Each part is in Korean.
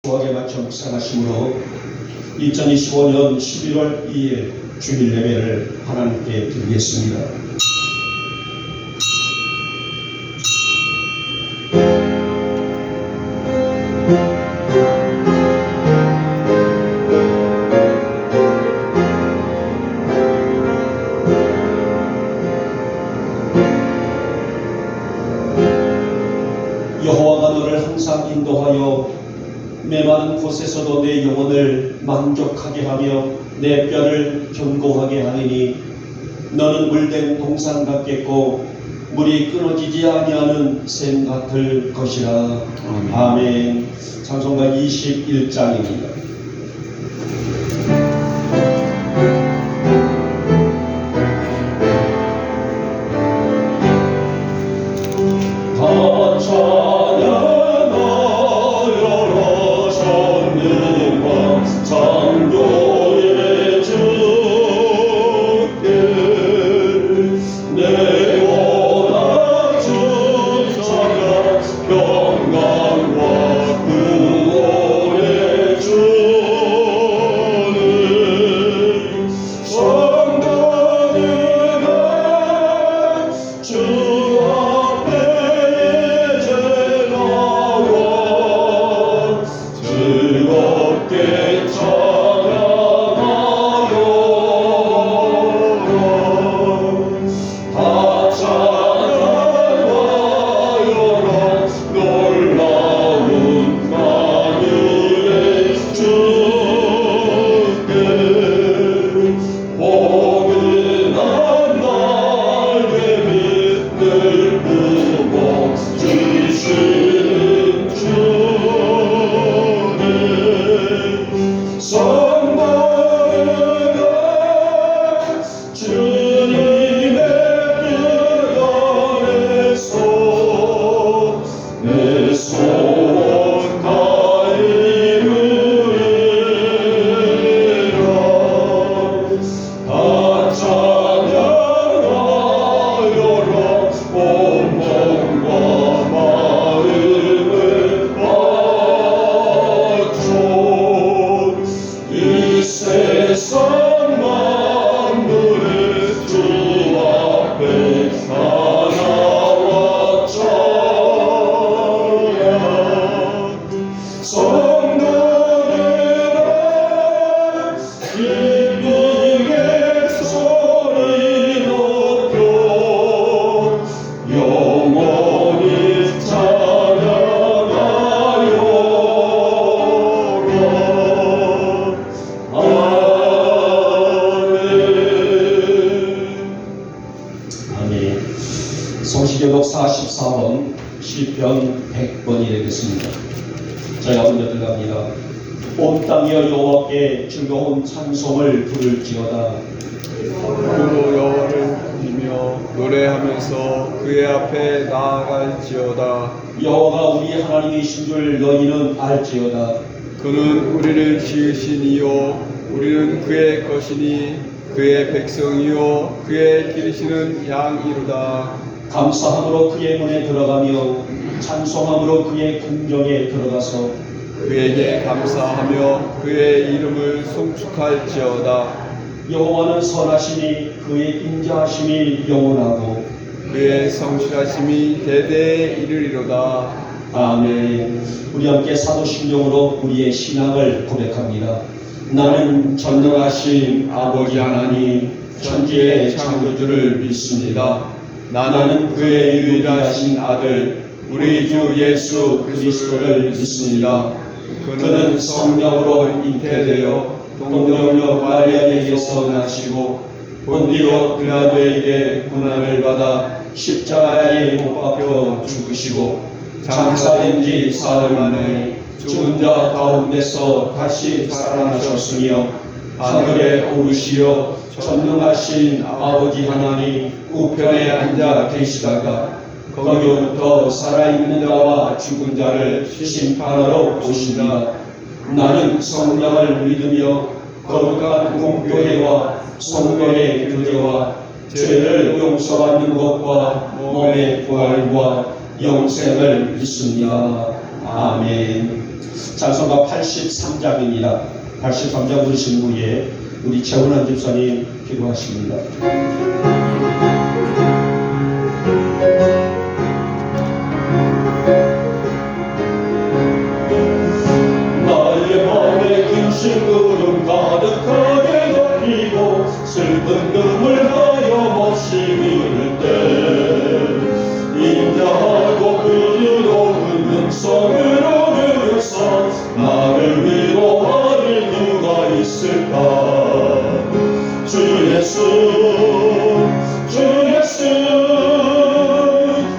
수학에 맞춰 묵상하심으로 2025년 11월 2일 주일 예배를 하나님께 드리겠습니다. 여호와가 너를 항상 인도하여 메마른 곳에서도 내 영혼을 만족하게 하며 내 뼈를 견고하게 하리니 너는 물된 동산 같겠고 물이 끊어지지 아니하는 샘 같을 것이라. 아멘. 찬송가 21장입니다. 성시교독 44번 시편 100번이 되겠습니다. 저희가 먼저 들어갑니다. 온 땅이여 여호와께 즐거운 찬송을 부를지어다. 그로 여호와를 부르며 노래하면서 그의 앞에 나아갈지어다. 여호와가 우리 하나님이신 줄 너희는 알지어다. 그는 우리를 지으신 이요 우리는 그의 것이니 그의 백성이요 그의 기르시는 양이로다. 감사함으로 그의 문에 들어가며 찬송함으로 그의 궁정에 들어가서 그에게 감사하며 그의 이름을 송축할지어다. 여호와는 선하시니 그의 인자하심이 영원하고 그의 성실하심이 대대에 이르리로다. 아멘. 우리 함께 사도신경으로 우리의 신앙을 고백합니다. 나는 전능하신 아버지 하나님 천지의 창조주를 믿습니다. 나는 그의 유일하신 아들 우리 주 예수 그리스도를 믿습니다. 그는 성령으로 잉태되어 동정녀 마리아에게서 나시고 본디오 빌라도에게 고난을 받아 십자가에 못 박혀 죽으시고 장사된 지 사흘 만에 죽은 자 가운데서 다시 살아나셨으며 하늘에 오르시어 전능하신 아버지 하나님 우편에 앉아 계시다가 거기로부터 살아있는 자와 죽은 자를 심판하러 오신다. 나는 성령을 믿으며 거룩한 공교회와 성도의 교제와 죄를 용서받는 것과 몸의 부활과 영생을 믿습니다. 아멘. 찬송가 83장입니다. 83장 부르신 후에 우리 최원환 집사님 기도하십니다. 나의 맘에 근심 구름 가득하게 덮이고 슬픈 눈물 하염없이 흐를 때 인자하고 부드러운 음성으로 부르서 나를 위로하는 누가 있을까. 주 예수 주 예수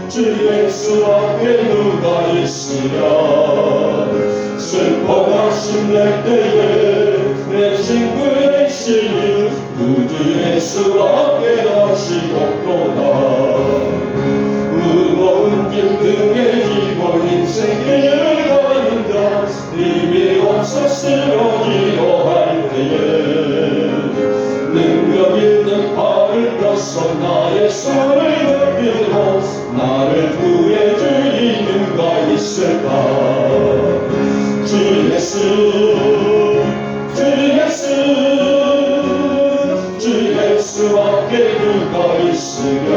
주 예수 앞에 누가 있으랴. 슬퍼하신 내 때에 내 친구 되시니 구주 예수 앞에 다시 없도다. 무거운 짐 등에 지고 인생길을 가는다. 힘이 없어 쓰러지려 할 때에 능력 있는 팔을 펴서 나의 손을 붙들고 나를 구해줄 누가 있을까. 주 예수 주 예수 주 예수 앞에 누가 있으랴.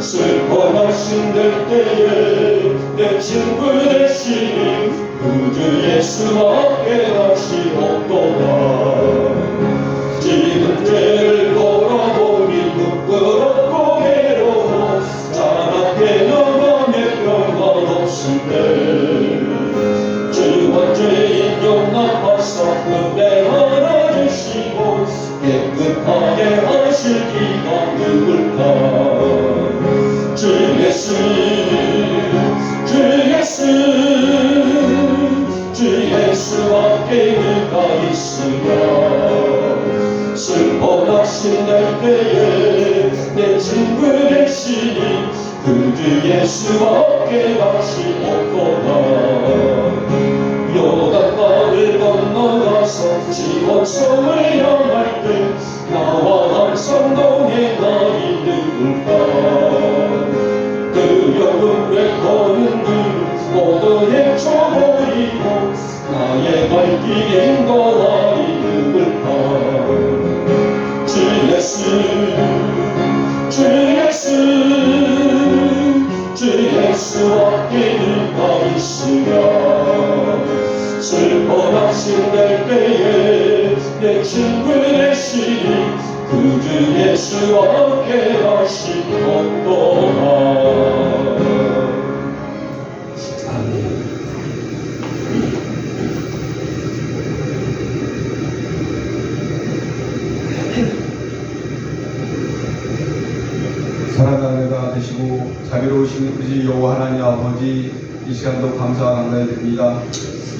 슬퍼하신 때에 내 친구 되시니 구주 예수 앞에 다시 없도다. 지금 죄를 돌아보니 부끄럽고 괴로워 자나게 너만의 평화 없을 때 주와 죄인 용납하사 은혜 하나 주시고 깨끗하게 하실 기가 누굴까. 주 예수 주 예수 주 예수 앞에 누가 있으랴. 슬퍼하신 날 때에 내 친구 되시니 구주 예수 앞에 다시 없도다. 요단강을 건너가서 지원성을 향할 때 나와 항상 동행 나이 누굴까. 두려움 외코는 그 모두 헤쳐버리고 나의 갈 길 인도하리 누굴까. 주 예수 주 예수 주 예수 앞에 누가 있으랴. 슬퍼하신 날 때에 내 친구 되시니 구주 예수 앞에 다시 없도다. 아멘. 사랑하는 은혜가 되시고 자비로우신 우리 여호와 하나님 아버지, 이 시간도 감사와 감사를 드립니다.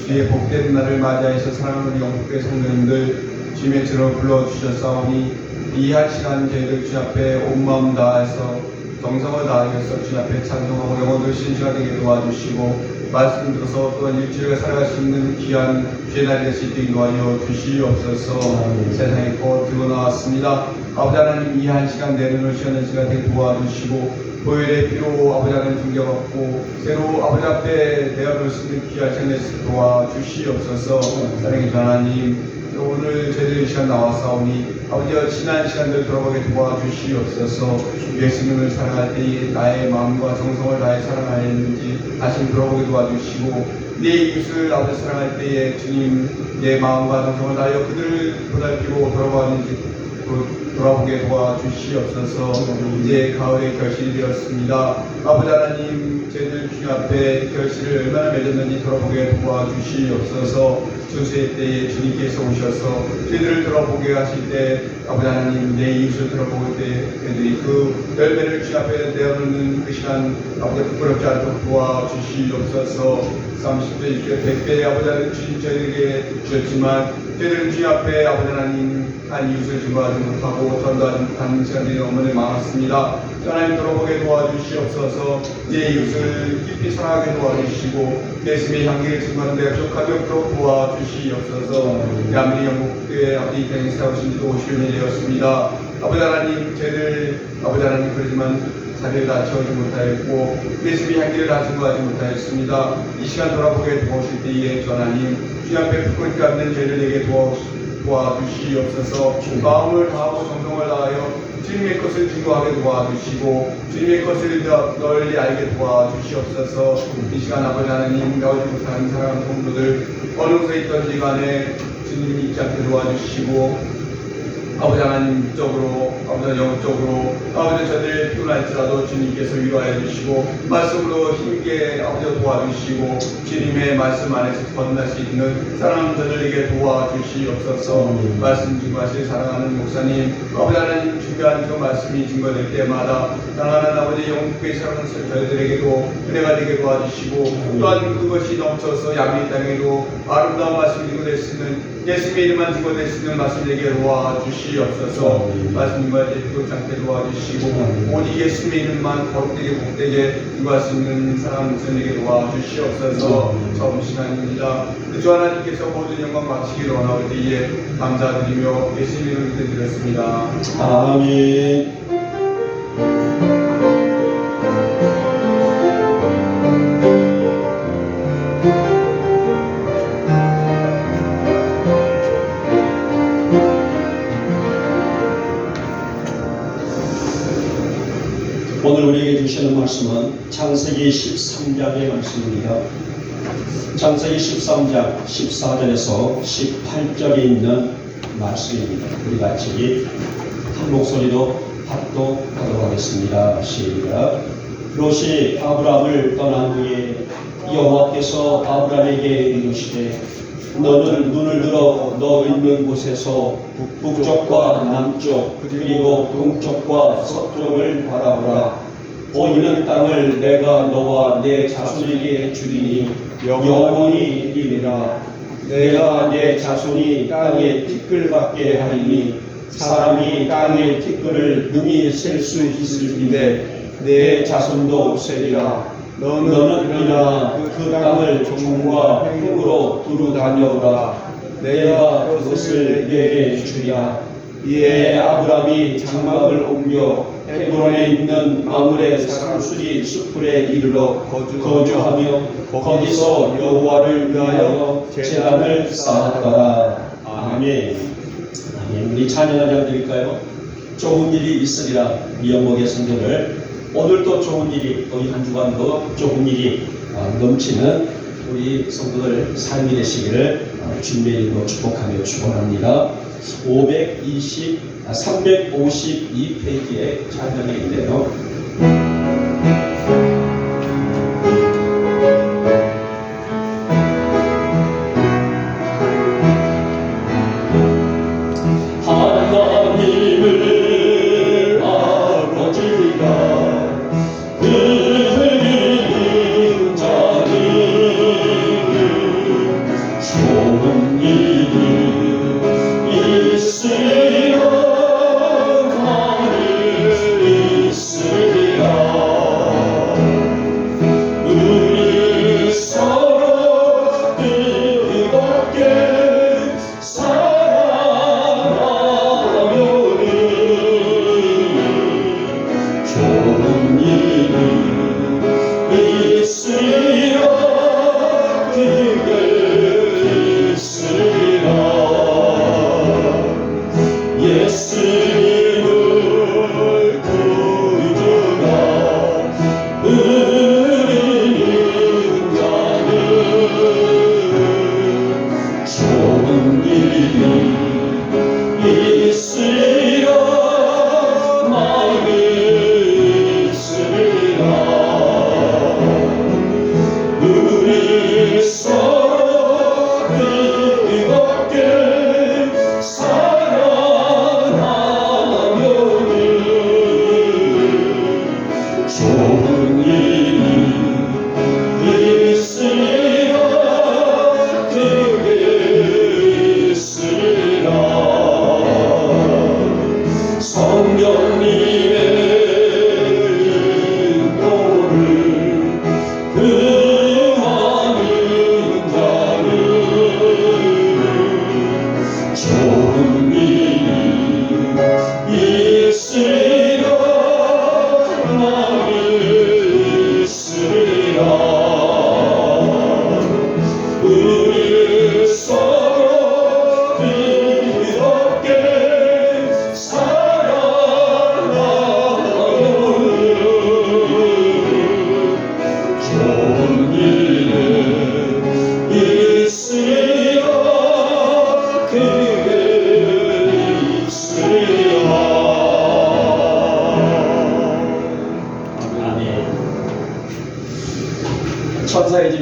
주의 복된 날을 맞이하셔 사랑하는 우리 영국교회 성도님들 주님의 죄로 불러주셨사오니 이 한 시간 저희들 주 앞에 온 마음 다해서 정성을 다하여서 주 앞에 찬송하고 영혼을 신실하게 도와주시고 말씀 들어서 또한 일주일을 살아갈 수 있는 귀한 주의 날이 될 수 있게 도와여 주시옵소서. 세상에 곧 들고 나왔습니다. 아버지 하나님, 이 한 시간 내눈을 쉬는 시간 되게 도와주시고 보혈의 피로 아버지 하나님 숨겨갖고 새로 아버지 앞에 내어놓을 수 있는 귀한 시간을 도와주시옵소서. 사랑의 주 하나님, 오늘 저희들 이 시간 나왔사오니 아버지여 지난 시간들 돌아보게 도와주시옵소서. 예수님을 사랑할 때 나의 마음과 정성을 다해 사랑하였는지 다시 돌아보게 도와주시고 내 이웃을 아버지 사랑할 때에 주님 내 마음과 정성을 다하여 그들을 보살피고 돌아보게 도와주시옵소서. 이제 가을의 결실이 되었습니다. 아버지 하나님, 저희들 주님 앞에 결실을 얼마나 맺었는지 돌아보게 도와주시옵소서. 주수의 때에 주님께서 오셔서 저희들을 돌아보게 하실 때 아버지 하나님, 내 이웃을 돌아볼 때 그들이 그 열매를 주 앞에 내어놓는 그 시간 아버지 부끄럽지 않도록 도와주시옵소서. 30배, 60배, 100배 아버지 하나님 주님 저희에게 주셨지만 저희들은 주 앞에 아버지 하나님 한 이웃을 증거하지 못하고 전도하지 못하는 시간들이 너무 많았습니다. 하나님 돌아보게 도와주시옵소서. 내 이웃을 깊이 사랑하게 도와주시고 예수님의 향기를 증거하는 데가 족하게 없도록 도와주시옵소서. 아무리 영국교회 아버지 입장에 세우신 지도 50년이 되었습니다. 아버지 하나님, 저희들 아버지 하나님 그러지만 자리를 다 채우지 못하였고 예수님이 할 길을 다 증거하지 못하였습니다. 이 시간 돌아보게 도와주실 때에 주 하나님 주님 앞에 굳건히 깎는 죄를 내게 도와주시옵소서. 마음을 다하고 정성을 다하여 주님의 것을 증거하게 도와주시고 주님의 것을 널리 알게 도와주시옵소서. 이 시간 아버지 하나님 나오지 못하는 사랑하는 성도들 어느 곳에 있던지 간에 주님이 잊지 않게 도와주시고 아버지 하나님 영적으로 아버지 영적으로 아버지 저들 피곤할지라도 주님께서 위로하여 주시고 말씀으로 힘있게 아버지 도와주시고 주님의 말씀 안에서 건너갈 수 있는 사랑하는 저들에게 도와주시옵소서. 말씀 증거하실 사랑하는 목사님 아버지 하나님 중요한 그 말씀이 증거될 때마다 사랑하는 아버지 영국의 사랑하는 저희들에게도 은혜가 되게 도와주시고 또한 그것이 넘쳐서 야미 땅에도 아름다운 말씀 증거될 수 있는 예수님의 이름만 증거될 수 있는 말씀에게 도와주시옵소서. 말씀과 예쁘고 장게 도와주시고 오직 예수님의 이름만 거룩되게 복되게 증거할 수 있는 사랑하는 저에게 도와주시옵소서. 처음 시간입니다. 주 하나님께서 모든 영광 마치기를 원하오기에 감사드리며 예수님의 이름으로 드렸습니다. 아멘. 오늘 우리에게 주시는 말씀은 창세기 13장의 말씀입니다. 창세기 13장 14절에서 18절에 있는 말씀입니다. 우리 같이 한 목소리로 합독하도록 하겠습니다. 시작. 롯이 아브라함을 떠난 후에 여호와께서 아브라함에게 이르시되 너는 눈을 들어 너 있는 곳에서 북쪽과 남쪽 그리고 동쪽과 서쪽을 바라보라. 보이는 땅을 내가 너와 내 자손에게 주리니 영원히 이르리라. 내가 내 자손이 땅의 티끌밖에 하리니 사람이 땅의 티끌을 능히 셀 수 있을진데 내 자손도 세리라. 너는 그러나 그 땅을 종과 행으로 두루 다녀오라. 내가 그것을 내게 주리라. 이에 아브라함이 장막을 옮겨 헤브론에 있는 마므레 상수리 숲풀에 이르러 거주하며 거기서 여호와를 위하여 제단을 쌓았더라. 아멘. 아멘. 우리 찬양 한 장 드릴까요? 좋은 일이 있으리라. 미영목의 성경을 오늘도 좋은 일이 또 이 한 주간도 좋은 일이 넘치는 우리 성도들 삶이 되시기를 주님의 이름으로 축복하며 축원합니다. 352페이지의 찬양이 있네요. 하나님을 아버지가 그는 자는 좋은 일이 있으리라. 있으리라.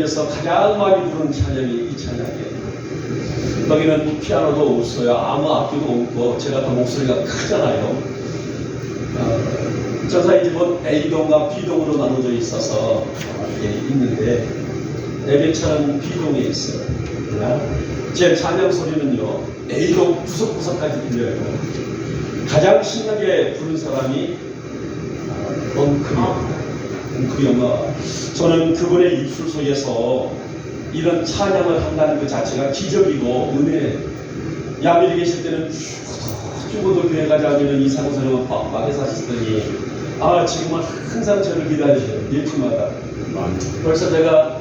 교회에서 가장 많이 부르는 찬양이 이 찬양이에요. 거기는 피아노도 없어요. 아무 악기도 없고 제가 또 목소리가 크잖아요. 전사의 집은 A동과 B동으로 나눠져 있어서 있는데 예배차는 B동에 있어요. 제 찬양 소리는요 A동 구석구석까지 들려요. 가장 신나게 부른 사람이 엉클이 엄마. 저는 그분의 입술 속에서 이런 찬양을 한다는 그 자체가 기적이고 은혜. 야밀에 계실 때는 죽어도 교회 가자 하면 이상선생은 빡빡해서 하시더니 지금은 항상 저를 기다리셔요. 일주마다. 벌써 제가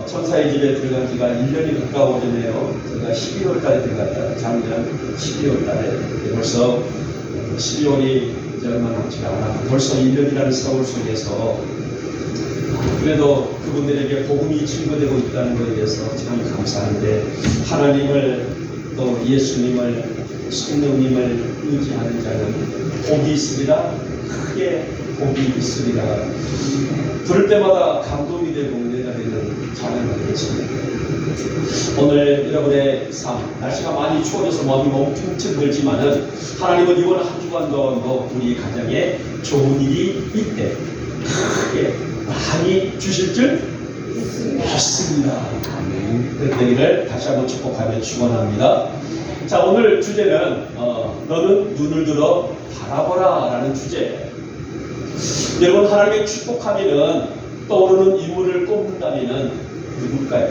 천사의 집에 들어간 지가 1년이 가까워지네요. 제가 12월 달에 들어갔다. 작년 12월 달에. 벌써 12월이 얼마 남지 않아. 벌써 1년이라는 세월 속에서 그래도 그분들에게 복음이 증거되고 있다는 것에 대해서 참 감사한데 하나님을 또 예수님을 성령님을 의지하는 자는 복이 있으리라. 크게 복이 있으리라. 들을 때마다 감동이 되고 은혜가 되는 찬양을 하겠습니다. 오늘 여러분의 삶, 날씨가 많이 추워져서 마음이 엄청 들지만은 하나님은 이번 한 주간도 우리 가정에 좋은 일이 있대 크게 많이 주실 줄 믿습니다. 그런 일을 다시 한번 축복하며 축원합니다. 자, 오늘 주제는 너는 눈을 들어 바라보라 라는 주제예요. 여러분, 하나님의 축복하면은 떠오르는 인물을 꼽는다면은 누굴까요?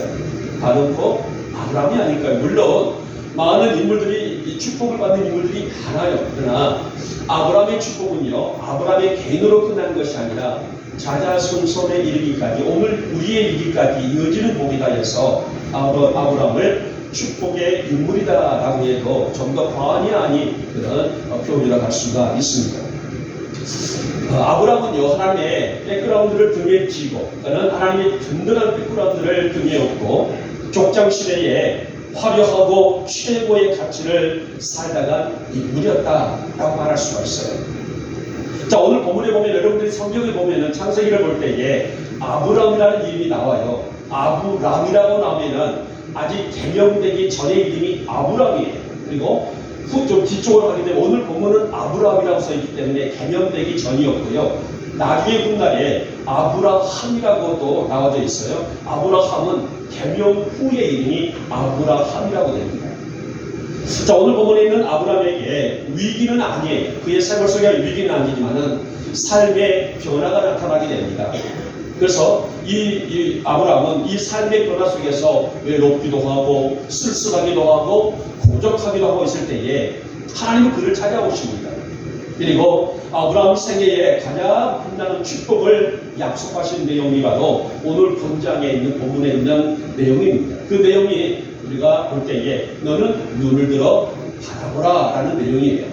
바로 아브라함이 아닐까요? 물론 많은 인물들이 이 축복을 받는 인물들이 많아요. 그러나 아브라함의 축복은요 아브라함의 개인으로 끝나는 것이 아니라 자자손손에 이르기까지 오늘 우리의 이기까지 이어지는 복이다 해서 아브라함을 축복의 인물이다 라고 해도 좀 더 과언이 아닌 그런 표현이라고 할 수가 있습니다. 아브라함은요 하나님의 백그라운드를 등에 지고 그는 하나님의 든든한 백그라운드를 등에 업고 족장시대에 화려하고 최고의 가치를 살다간 인물이었다라고 말할 수가 있어요. 자, 오늘 본문에 보면 여러분들이 성경에 보면은 창세기를 볼 때에 아브람이라는 이름이 나와요. 아브람이라고 나오면은 아직 개명되기 전의 이름이 아브람이에요. 그리고 좀 뒤쪽으로 가게 되면 오늘 본문은 아브람이라고 써있기 때문에 개명되기 전이었고요. 나중에 훗날에 아브라함이라고도 나와져 있어요. 아브라함은 개명 후의 이름이 아브라함이라고 됩니다. 자, 오늘 본문에 있는 아브라함에게 위기는 아니에요. 그의 생활 속에 위기는 아니지만은 삶의 변화가 나타나게 됩니다. 그래서 이 아브라함은 이 삶의 변화 속에서 외롭기도 하고 쓸쓸하기도 하고 고적하기도 하고 있을 때에 하나님은 그를 찾아오십니다. 그리고 아브라함 생애에 가장 빛나는 축복을 약속하신 내용이 바로 오늘 본장에 있는 본문에 있는 내용입니다. 그 내용이 우리가 볼 때에 너는 눈을 들어 바라보라 라는 내용이에요.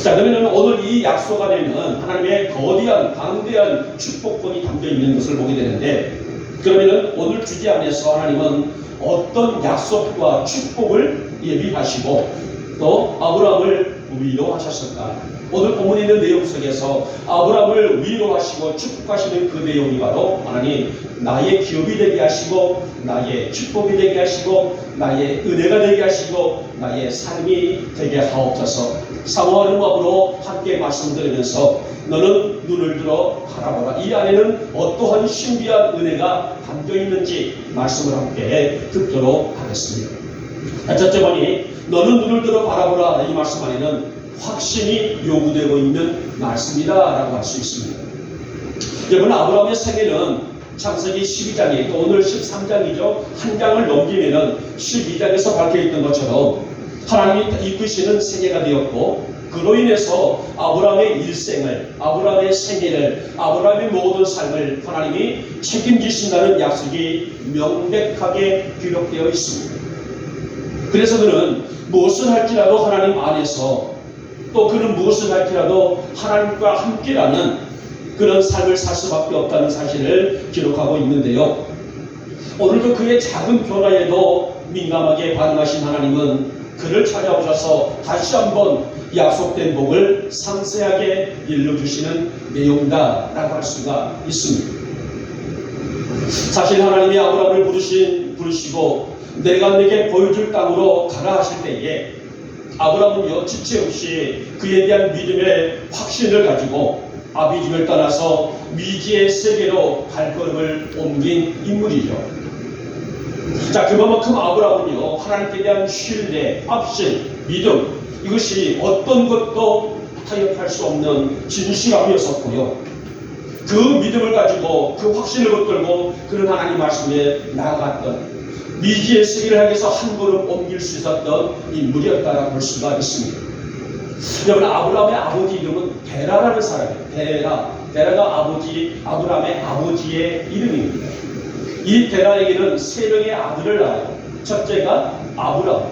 자, 그러면 오늘 이 약속 안에는 하나님의 거대한 방대한 축복권이 담겨 있는 것을 보게 되는데 그러면 오늘 주제 안에서 하나님은 어떤 약속과 축복을 예비하시고 또 아브라함을 위로하셨을까? 오늘 본문에 있는 내용 속에서 아브라함을 위로하시고 축복하시는 그 내용이 바로 하나님 나의 기업이 되게 하시고 나의 축복이 되게 하시고 나의 은혜가 되게 하시고 나의 삶이 되게 하옵소서. 사모하는 마음으로 함께 말씀드리면서 너는 눈을 들어 바라보라. 이 안에는 어떠한 신비한 은혜가 담겨 있는지 말씀을 함께 듣도록 하겠습니다. 첫째 번이 너는 눈을 들어 바라보라. 이 말씀 안에는 확신이 요구되고 있는 말씀이다 라고 할 수 있습니다. 여러분, 아브라함의 생애는 창세기 12장에 또 오늘 13장이죠. 한 장을 넘기면은 12장에서 밝혀있던 것처럼 하나님이 이끄시는 생애가 되었고 그로 인해서 아브라함의 일생을, 아브라함의 생애를, 아브라함의 모든 삶을 하나님이 책임지신다는 약속이 명백하게 기록되어 있습니다. 그래서 그는 무엇을 할지라도 하나님 안에서 또 그는 무엇을 할지라도 하나님과 함께라는 그런 삶을 살 수밖에 없다는 사실을 기록하고 있는데요. 오늘도 그의 작은 변화에도 민감하게 반응하신 하나님은 그를 찾아오셔서 다시 한번 약속된 복을 상세하게 일러주시는 내용이다라고 할 수가 있습니다. 사실 하나님이 아브라함을 부르시고 내가 내게 보여줄 땅으로 가라 하실 때에 아브라함은 지체 없이 그에 대한 믿음의 확신을 가지고 아비집을 떠나서 미지의 세계로 발걸음을 옮긴 인물이죠. 자, 그만큼 아브라함은요, 하나님께 대한 신뢰, 확신, 믿음, 이것이 어떤 것도 타협할 수 없는 진실함이었었고요. 그 믿음을 가지고 그 확신을 붙들고 그런 하나님 말씀에 나아갔던 미지의 세계를 향해서 한 걸음 옮길 수 있었던 인물이었다라고 볼 수가 있습니다. 여러분, 아브라함의 아버지 이름은 데라라는 사람이에요. 데라가 아브라함의 아버지의 이름입니다. 이 데라에게는 세 명의 아들을 낳아요. 첫째가 아브람,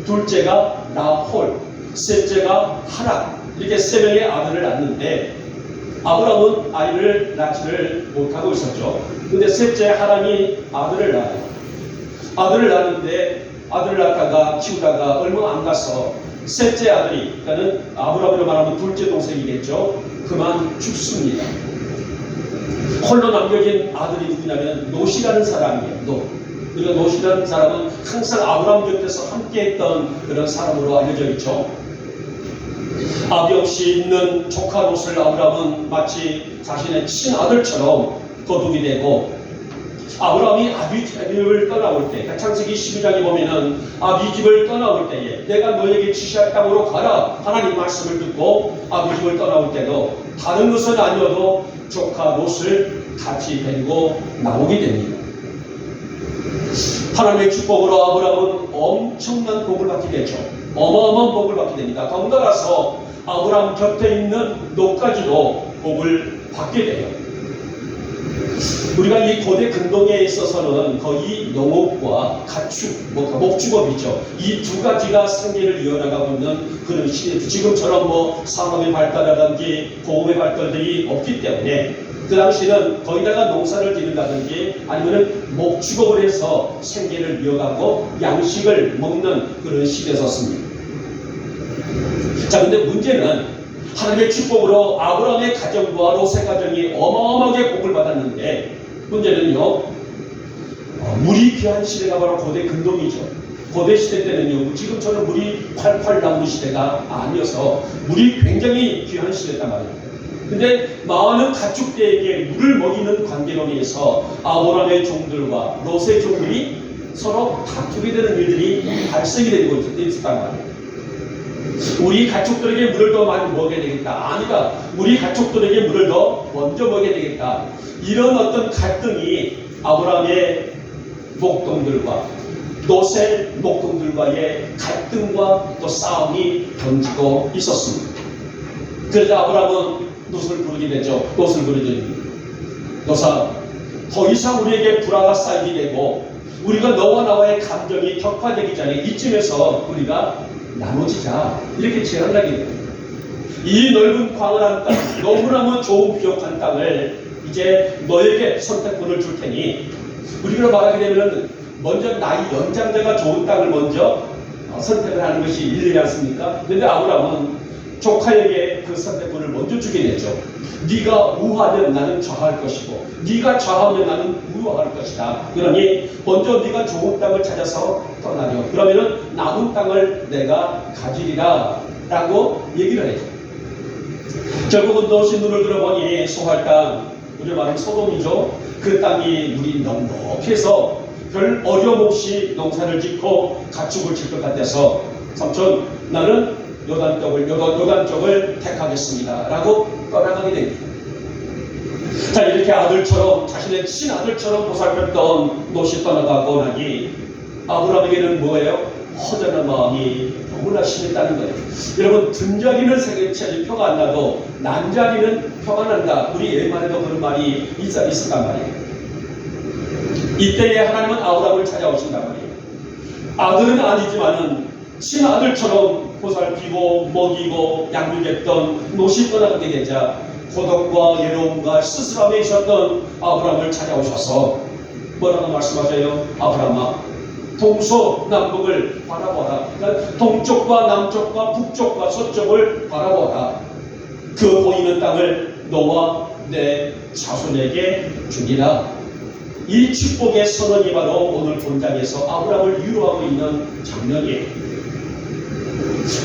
둘째가 나홀, 셋째가 하란. 이렇게 세 명의 아들을 낳는데 아브람은 아이를 낳지를 못하고 있었죠. 근데 셋째 하란이 아들을 낳아요. 아들을 낳는데 아들을 낳다가 키우다가 얼마 안 가서 셋째 아들이, 그러니까 아브라함으로 말하면 둘째 동생이겠죠. 그만 죽습니다. 홀로 남겨진 아들이 누구냐면 롯이라는 사람이에요. 그리고 롯이라는 사람은 항상 아브라함 곁에서 함께했던 그런 사람으로 알려져 있죠. 아비 없이 있는 조카 롯을 아브라함은 마치 자신의 친아들처럼 거두게 되고, 아브라함이 아비 집을 떠나올 때, 그러니까 창세기 12장에 보면은 아비 집을 떠나올 때에 내가 너에게 지시할 땅으로 가라 하나님 말씀을 듣고 아비 집을 떠나올 때도 다른 것은 아니어도 조카 롯을 같이 데리고 나오게 됩니다. 하나님의 축복으로 아브라함은 엄청난 복을 받게 되죠. 어마어마한 복을 받게 됩니다. 덩달아서 아브라함 곁에 있는 롯까지도 복을 받게 돼요. 우리가 이 고대 근동에 있어서는 거의 농업과 가축, 목축업이죠. 이 두 가지가 생계를 이어나가고 있는 그런 시대죠. 지금처럼 산업의 발달이라든지 공업의 발달들이 없기 때문에 그 당시는 거기다가 농사를 짓는다든지 아니면 목축업을 해서 생계를 이어가고 양식을 먹는 그런 시대였습니다. 자, 근데 문제는 하나님의 축복으로 아브라함의 가정과 롯의 가정이 어마어마하게 복을 받았는데 문제는요, 물이 귀한 시대가 바로 고대 근동이죠. 고대 시대 때는요, 지금처럼 물이 활활 나오는 시대가 아니어서 물이 굉장히 귀한 시대였단 말입니다. 근데 많은 가축대에게 물을 먹이는 관계로 인해서 아브라함의 종들과 롯의 종들이 서로 다투게 되는 일들이 발생이 되고 있었단 말이에요. 우리 가축들에게 물을 더 많이 먹여야 되겠다. 아니다. 우리 가축들에게 물을 더 먼저 먹여야 되겠다. 이런 어떤 갈등이 아브라함의 목동들과 롯의 목동들과의 갈등과 또 싸움이 번지고 있었습니다. 그래서 아브라함은 롯을 부르게 되죠. 롯을 부르죠. 롯아, 더 이상 우리에게 불화가 쌓이게 되고 우리가 너와 나와의 감정이 격화되기 전에 이쯤에서 우리가 나눠지자, 이렇게 제안을 하게 됩니다. 이 넓은 광활한 땅, 너무나무 좋은 비옥한 땅을 이제 너에게 선택권을 줄 테니, 우리가 말하게 되면 먼저 나이 연장자가 좋은 땅을 먼저 선택을 하는 것이 일리지 않습니까? 그런데 아브라함은 조카에게 그 선택권을 먼저 주게 되죠. 네가 우하면 나는 좌할 것이고 네가 좌하면 나는 우할 것이다. 그러니 먼저 네가 좋은 땅을 찾아서 떠나려. 그러면은 남은 땅을 내가 가지리라 라고 얘기를 해요. 결국은 롯이 눈을 들어보니 소할 땅, 우리 말은 소돔이죠. 그 땅이 물이 넉넉해서 별 어려움 없이 농사를 짓고 가축을 칠 것 같아서 삼촌, 나는 요단 쪽을 택하겠습니다 라고 떠나가게 됩니다. 자, 이렇게 아들처럼, 자신의 친아들처럼 보살폈던 롯이 떠나가고 나니 아브라함에게는 뭐예요? 허전한 마음이 너무나 심했다는 거예요. 여러분, 등자리는 표가 안 나도 난자리는 표가 난다. 우리 옛말에도 그런 말이 있었단 말이에요. 이때에 하나님은 아브라함을 찾아오신단 말이에요. 아들은 아니지만은 친아들처럼 보살피고 먹이고 양육했던 롯이 떠나가게 되자 고독과 외로움과 쓸쓸함에 있었던 아브라함을 찾아오셔서 뭐라고 말씀하세요? 아브라함아, 동서남북을 바라보라. 그러니까 동쪽과 남쪽과 북쪽과 서쪽을 바라보라. 그 보이는 땅을 너와 내 자손에게 주리라. 이 축복의 선언이 바로 오늘 본장에서 아브라함을 유로하고 있는 장면이에요.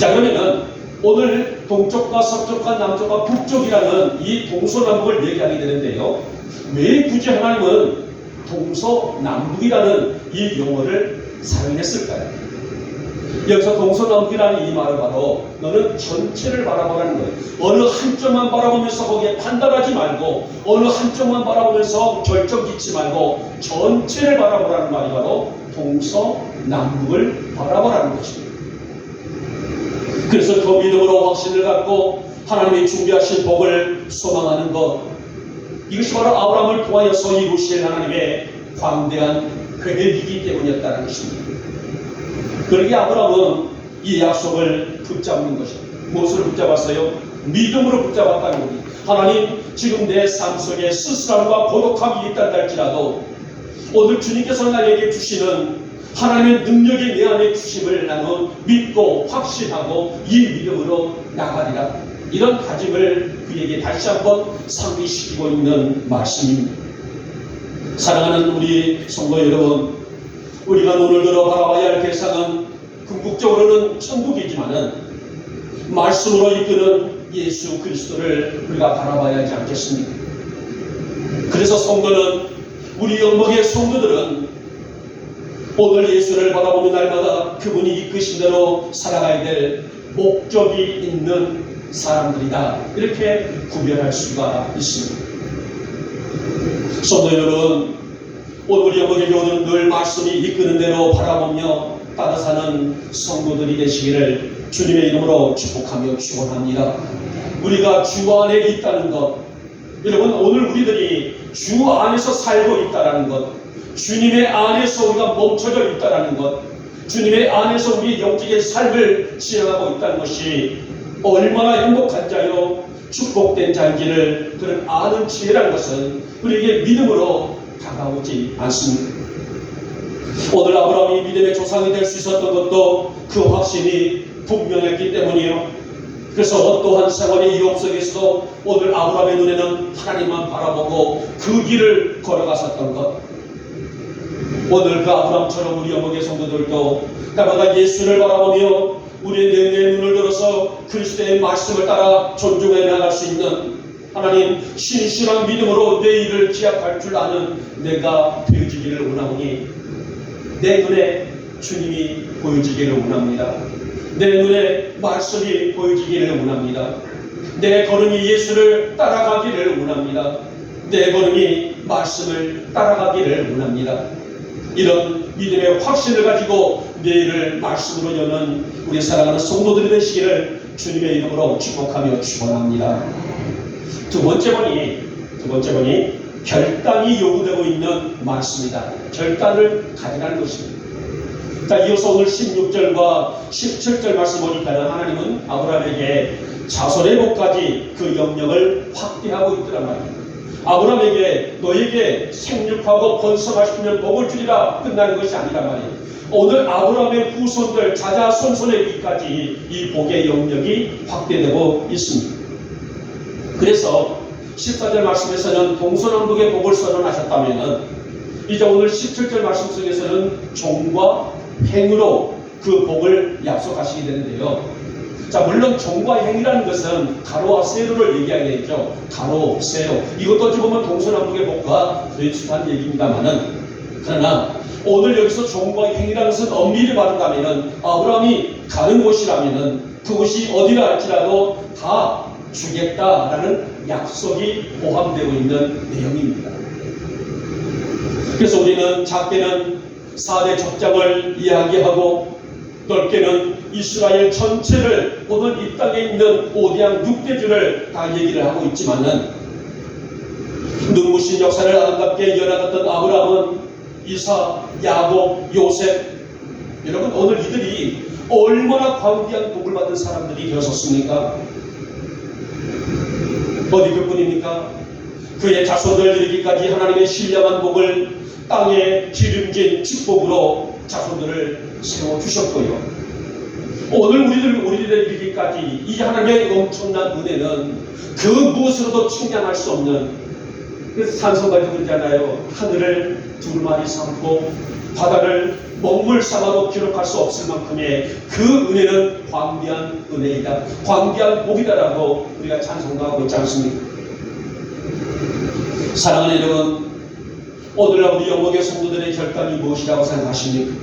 자, 그러면은 오늘 동쪽과 서쪽과 남쪽과 북쪽이라는 이 동서남북을 얘기하게 되는데요. 왜 굳이 하나님은 동서남북이라는 이 용어를 사용했을까요? 여기서 동서남북이라는 이 말은 바로 너는 전체를 바라보라는 거예요. 어느 한쪽만 바라보면서 거기에 판단하지 말고 어느 한쪽만 바라보면서 결정 짓지 말고 전체를 바라보라는 말이 바로 동서남북을 바라보라는 것입니다. 그래서 그 믿음으로 확신을 갖고 하나님이 준비하신 복을 소망하는 것, 이것이 바로 아브라함을 통하여서 이루실 하나님의 광대한 계획이기 때문이었다는 것입니다. 그러기에 아브라함은 이 약속을 붙잡는 것입니다. 무엇으로 붙잡았어요? 믿음으로 붙잡았다는 겁니다. 하나님, 지금 내 삶 속에 쓸쓸함과 고독함이 있다 할지라도 오늘 주님께서 나에게 주시는 하나님의 능력이 내 안에 주심을 나는 믿고 확신하고 이 믿음으로 나가리라. 이런 다짐을 그에게 다시 한번 상기시키고 있는 말씀입니다. 사랑하는 우리 성도 여러분, 우리가 오늘 들어 바라봐야 할 대상은 궁극적으로는 천국이지만은 말씀으로 이끄는 예수 그리스도를 우리가 바라봐야 하지 않겠습니까? 그래서 성도는, 우리 영목의 성도들은 오늘 예수를 바라보는 날마다 그분이 이끄신 대로 살아가야 될 목적이 있는 사람들이다, 이렇게 구별할 수가 있습니다. 성도 여러분, 오늘 우리 영목의 교우는 늘 말씀이 이끄는 대로 바라보며 따라사는 성도들이 되시기를 주님의 이름으로 축복하며 축원합니다. 우리가 주 안에 있다는 것, 여러분, 오늘 우리들이 주 안에서 살고 있다는 것, 주님의 안에서 우리가 멈춰져 있다는 것, 주님의 안에서 우리의 영적인 삶을 지향하고 있다는 것이 얼마나 행복한 자요 축복된 자인지를 그런 아는 지혜라는 것은 우리에게 믿음으로 다가오지 않습니다. 오늘 아브라함이 믿음의 조상이 될 수 있었던 것도 그 확신이 분명했기 때문이에요. 그래서 어떠한 생활의 위험 속에서도 오늘 아브라함의 눈에는 하나님만 바라보고 그 길을 걸어갔었던 것, 오늘 그 아브라함처럼 우리 영목의 성도들도 날마다 예수를 바라보며 우리의 내 눈을 들어서 그리스도의 말씀을 따라 존중해 나갈 수 있는 하나님, 신실한 믿음으로 내 일을 기약할 줄 아는 내가 되어지기를 원하오니 내 눈에 주님이 보여지기를 원합니다. 내 눈에 말씀이 보여지기를 원합니다. 내 걸음이 예수를 따라가기를 원합니다. 내 걸음이 말씀을 따라가기를 원합니다. 이런 믿음의 확신을 가지고 내일을 말씀으로 여는 우리 사랑하는 성도들이 되시기를 주님의 이름으로 축복하며 축원합니다. 두 번째 번이 결단이 요구되고 있는 말씀이다. 결단을 가지라는 것입니다. 자, 이어서 오늘 16절과 17절 말씀 보니까는 하나님은 아브라함에게 자손의 복까지 그 영역을 확대하고 있더란 말입니다. 아브라함에게 너에게 생육하고 번성하시면 복을 주리라 끝나는 것이 아니란 말이에요. 오늘 아브라함의 후손들 자자손손에 이르기까지 이 복의 영역이 확대되고 있습니다. 그래서 14절 말씀에서는 동서남북의 복을 선언하셨다면 이제 오늘 17절 말씀 속에서는 종과 행으로 그 복을 약속하시게 되는데요. 자, 물론 종과 행이라는 것은 가로와 세로를 얘기하겠죠. 가로, 세로. 이것도 어찌 보면 동서남북의 복과 비슷한 얘기입니다만은, 그러나 오늘 여기서 종과 행이라는 것은 엄밀히 말한다면은 아브라함이 가는 곳이라면은 그곳이 어디라 할지라도 다 주겠다라는 약속이 포함되고 있는 내용입니다. 그래서 우리는 작게는 4대 족장을 이야기하고 넓게는 이스라엘 전체를 오늘 이 땅에 있는 5대양 6대주를 다 얘기를 하고 있지만은 눈부신 역사를 아름답게 연하였던 아브라함은 이삭, 야곱, 요셉, 여러분 오늘 이들이 얼마나 광대한 복을 받은 사람들이 되었었습니까? 어디 그뿐입니까? 그의 자손들 이르기까지 하나님의 신령한 복을 땅에 기름진 축복으로 자손들을 세워주셨고요. 오늘 우리들의 이르기까지 이 하나님의 엄청난 은혜는 그 무엇으로도 측량할 수 없는 그래서 찬송가도 그러잖아요. 하늘을 두루마리 삼고 바다를 먹물 삼아도 기록할 수 없을 만큼의 그 은혜는 광대한 은혜이다, 광대한 복이다라고 우리가 찬송가하고 있지 않습니까? 사랑하는 여러분, 오늘날 우리 영목의 성도들의 결단이 무엇이라고 생각하십니까?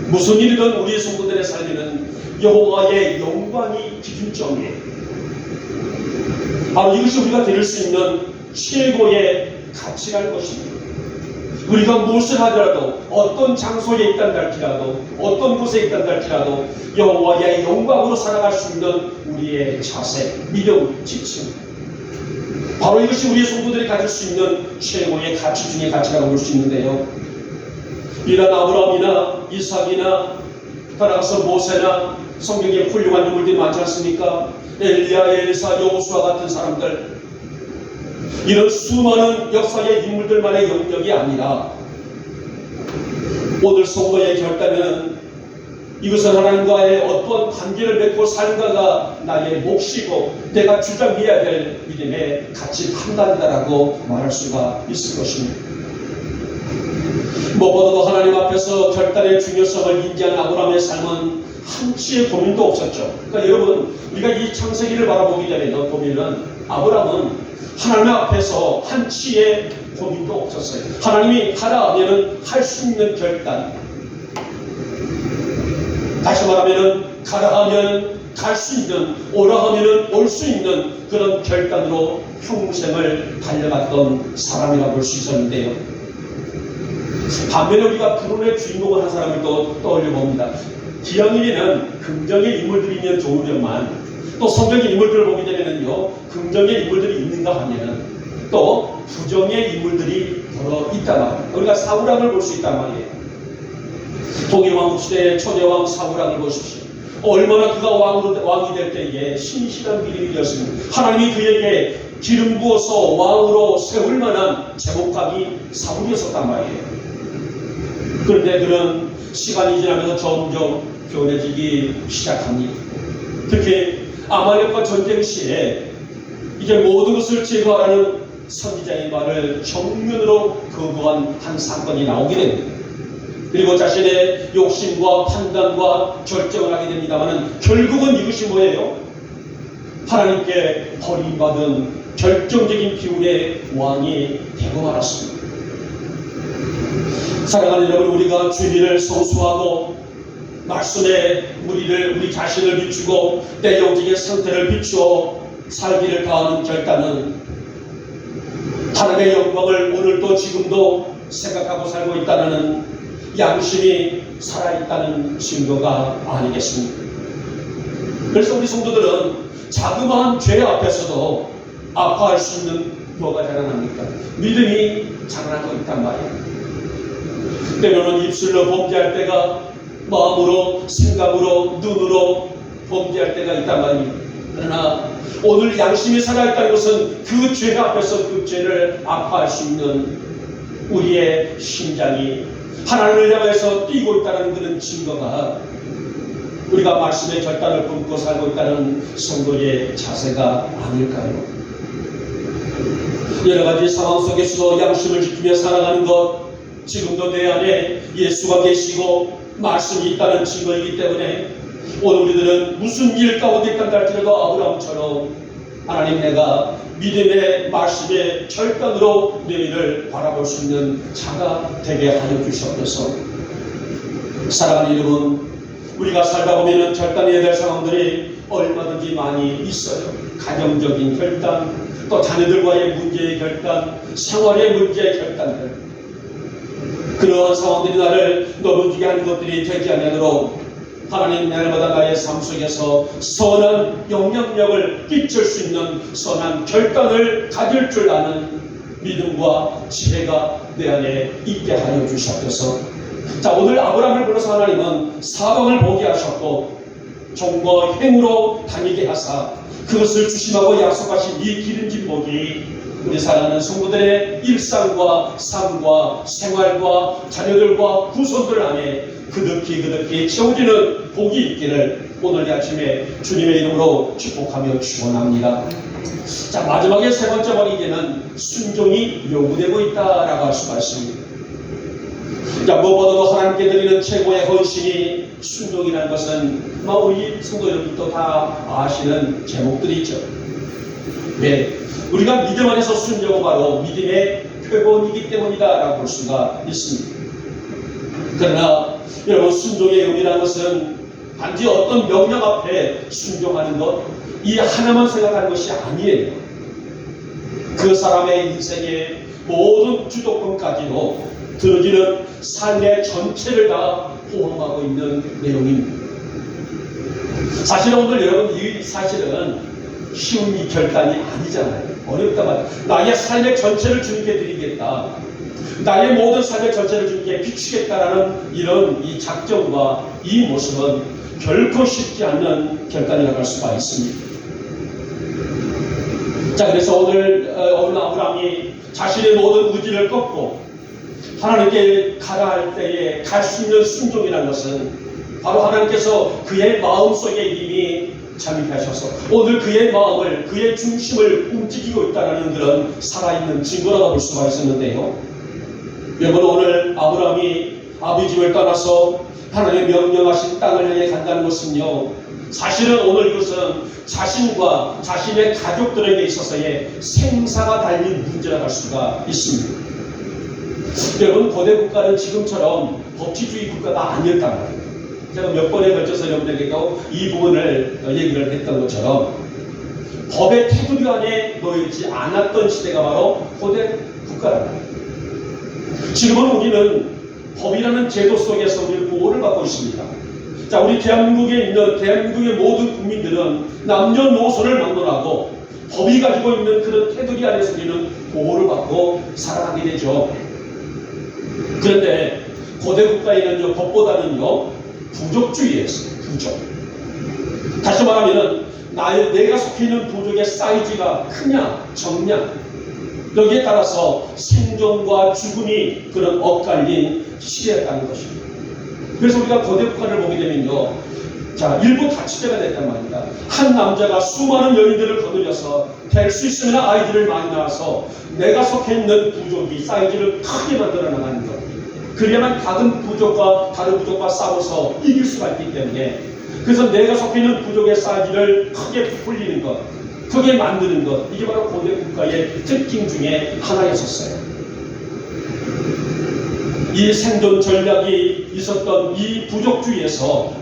무슨 일이든 우리 성도들의 삶에는 여호와의 영광이 기준점이에요. 바로 이것이 우리가 드릴 수 있는 최고의 가치랄 것입니다. 우리가 무엇을 하더라도, 어떤 장소에 있단다 할지라도, 어떤 곳에 있단다 할지라도 여호와의 영광으로 살아갈 수 있는 우리의 자세, 믿음, 지침, 바로 이것이 우리의 성도들이 가질 수 있는 최고의 가치 중의 가치라고 볼 수 있는데요. 이런 아브라함이나 이삭이나 따라서 모세나 성경에 훌륭한 인물들이 많지 않습니까? 엘리야, 엘리사, 여호수아 같은 사람들, 이런 수많은 역사의 인물들만의 영역이 아니라 오늘 성도의 결단은 이것은 하나님과의 어떤 관계를 맺고 삶과가 나의 몫이고 내가 주장해야 될 믿음의 가치 판단이다라고 말할 수가 있을 것입니다. 무엇보다도 하나님 앞에서 결단의 중요성을 인지한 아브라함의 삶은 한치의 고민도 없었죠. 그러니까 여러분, 우리가 이 창세기를 바라보기 전에 보면은 아브라함은 하나님 앞에서 한치의 고민도 없었어요. 하나님이 하라 하면은 할 수 있는 결단, 다시 말하면은 가라 하면 갈 수 있는, 오라 하면은 올 수 있는 그런 결단으로 평생을 달려갔던 사람이라고 볼 수 있었는데요. 반면에 우리가 불운의 주인공을 한 사람을 또 떠올려 봅니다. 기왕이면 긍정의 인물들이 있는 좋으련만, 또 성경의 인물들을 보게 되면은요, 긍정의 인물들이 있는가 하면은 또 부정의 인물들이 더러 있단 말이에요. 우리가 사울왕을 볼 수 있단 말이에요. 동일왕 시대의 초대왕 사울왕을 보십시오. 얼마나 그가 왕이 될 때에 신실한 믿음이 되었습니다. 하나님이 그에게 기름 부어서 왕으로 세울 만한 제목감이 사울이었단 말이에요. 그런데 그런 시간이 지나면서 점점 변해지기 시작합니다. 특히 아말렉과 전쟁 시에 이제 모든 것을 제거하라는 선지자의 말을 정면으로 거부한 한 사건이 나오게 됩니다. 그리고 자신의 욕심과 판단과 결정을 하게 됩니다만 결국은 이것이 뭐예요? 하나님께 버림받은 결정적인 기운의 왕이 되고 말았습니다. 사랑하는 여러분, 우리가 주님을 성수하고 말씀에 우리 자신을 비추고 내 영적인 상태를 비추어 살기를 다하는 결단은 하나님의 영광을 오늘도 지금도 생각하고 살고 있다는 양심이 살아있다는 증거가 아니겠습니까? 그래서 우리 성도들은 자그마한 죄 앞에서도 아파할 수 있는 뭐가 자라납니까? 믿음이 자라나고 있단 말이에요. 때로는 입술로 범죄할 때가, 마음으로, 생각으로, 눈으로 범죄할 때가 있단 말입니다. 그러나 오늘 양심이 살아있다는 것은 그 죄 앞에서 그 죄를 아파할 수 있는 우리의 심장이 하나님을 향해서 뛰고 있다는 그런 증거가 우리가 말씀의 결단을 품고 살고 있다는 성도의 자세가 아닐까요? 여러 가지 상황 속에서도 양심을 지키며 살아가는 것, 지금도 내 안에 예수가 계시고 말씀이 있다는 증거이기 때문에 오늘 우리들은 무슨 일 가운데 있단다 할지라도 아브라함처럼 하나님, 내가 믿음의 말씀의 결단으로 너희를 바라볼 수 있는 자가 되게 하여 주시옵소서. 사랑하는 여러분, 우리가 살다 보면 결단해야 될 상황들이 얼마든지 많이 있어요. 가정적인 결단, 또 자녀들과의 문제의 결단, 생활의 문제의 결단들. 그러한 상황들이 나를 넘어지게 하는 것들이 되지 않도록 하나님, 날마다 나의 삶 속에서 선한 영향력을 끼칠 수 있는 선한 결단을 가질 줄 아는 믿음과 지혜가 내 안에 있게 하여 주시옵소서. 자, 오늘 아브라함을 불러서 하나님은 사방을 보게 하셨고 종과 행으로 다니게 하사 그것을 주심하고 약속하신 이 기름진 복이 우리 사랑하는 성도들의 일상과 삶과 생활과 자녀들과 후손들 안에 그득히 채워지는 복이 있기를 오늘 이 아침에 주님의 이름으로 축복하며 축원합니다. 자, 마지막에 세 번째 원인에는 순종이 요구되고 있다라고 할 수가 있습니다. 자, 무엇보다도 하나님께 드리는 최고의 헌신이 순종이라는 것은 우리 성도 여러분도 다 아시는 제목들이죠. 왜? 우리가 믿음 안에서 순종은 바로 믿음의 표본이기 때문이다라고 볼 수가 있습니다. 그러나 여러분, 순종의 의미라는 것은 단지 어떤 명령 앞에 순종하는 것, 이 하나만 생각하는 것이 아니에요. 그 사람의 인생의 모든 주도권까지도 들어지는 삶의 전체를 다 포함하고 있는 내용입니다. 사실은 오늘 여러분, 이 사실은 쉬운 이 결단이 아니잖아요. 어렵다 말이야. 나의 삶의 전체를 주님께 드리겠다, 나의 모든 삶의 전체를 주님께 비추겠다라는 이런 이 작정과 이 모습은 결코 쉽지 않는 결단이라고 할 수가 있습니다. 자, 그래서 오늘 아브라함이 자신의 모든 의지를 꺾고 하나님께 가라 할 때에 갈 수 있는 순종이라는 것은 바로 하나님께서 그의 마음속에 이미 잠입하셔서 오늘 그의 마음을, 그의 중심을 움직이고 있다는 그런 살아있는 증거라고 볼 수가 있었는데요. 여러분, 오늘 아브라함이 아비 집을 떠나서 하나님의 명령하신 땅을 향해 간다는 것은요, 사실은 오늘 이것은 자신과 자신의 가족들에게 있어서의 생사가 달린 문제라고 할 수가 있습니다. 여러분, 고대 국가는 지금처럼 법치주의 국가가 아니었단 말이에요. 제가 몇 번에 걸쳐서 여러분들에게도 이 부분을 얘기를 했던 것처럼 법의 테두리 안에 놓이지 않았던 시대가 바로 고대 국가란 말이에요. 지금은 우리는 법이라는 제도 속에서 우리는 보호를 받고 있습니다. 자, 우리 대한민국의 모든 국민들은 남녀노소를 막론하고 법이 가지고 있는 그런 테두리 안에서 우리는 보호를 받고 살아가게 되죠. 그런데 고대 국가에는 법보다는요, 부족주의였어요. 부족. 다시 말하면 내가 속해 있는 부족의 사이즈가 크냐 적냐, 여기에 따라서 생존과 죽음이 그런 엇갈린 시대였다는 것입니다. 그래서 우리가 고대 국가를 보게 되면요, 자, 일부 다치제가 됐단 말입니다. 한 남자가 수많은 여인들을 거느려서 될 수 있으면 아이들을 많이 낳아서 내가 속해 있는 부족이 사이즈를 크게 만들어 나가는 것, 그래야만 다른 부족과 싸워서 이길 수가 있기 때문에, 그래서 내가 속해 있는 부족의 사이즈를 크게 부풀리는 것, 크게 만드는 것, 이게 바로 고대 국가의 특징 중에 하나였었어요. 이 생존 전략이 있었던 이 부족주의에서